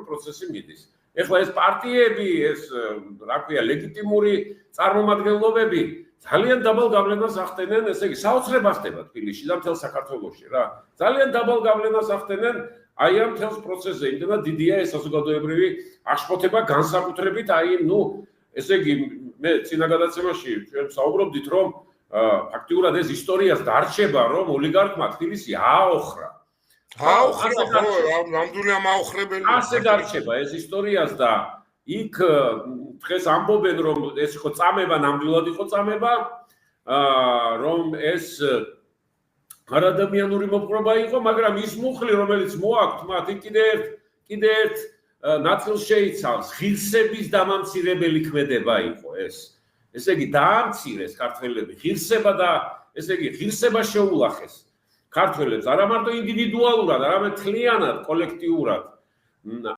პროცესი მიდის. ეხლა ეს პარტიები, ეს რა ქვია, ლეგიტიმური წარმომადგენლობები ძალიან დაბალ გავლენას ახდენენ, ესე იგი, საოცრებას ხდება თბილისში და მთელ საქართველოში რა. ძალიან დაბალ გავლენას ახდენენ აი ამ მთელ პროცესზე. იმდენად დიდია ეს საზოგადოებრივი აღშფოთება განსაკუთრებით აი, ესე იგი, მე წინა გადაცემაში ჩვენ საუბრობდით, რომ ფაქტიურად ეს ისტორიას დარჩება, რომ ოლიგარქმა თბილისი ააოხრა. ნამდვილი ამაოხრებელი. ასე დარჩება ეს ისტორიას და იქ დღეს ამბობენ, რომ ეს იყო წამება, ნამდვილად იყო წამება, რომ ეს არადამიანური მოპყრობა იყო, მაგრამ ის მუხლი, რომელიც მოაქვთ მათ, კიდე ერთ ნაწილს შეიცავს, ღირსების დამამცირებელი ქმედება იყო ეს. ესე იგი, დაამცირეს ქართველები ღირსება და ესე იგი, ღირსება შეულახეს ქართველებს, არა მარტო ინდივიდუალურად, არამედ მთლიანად, კოლექტიურად.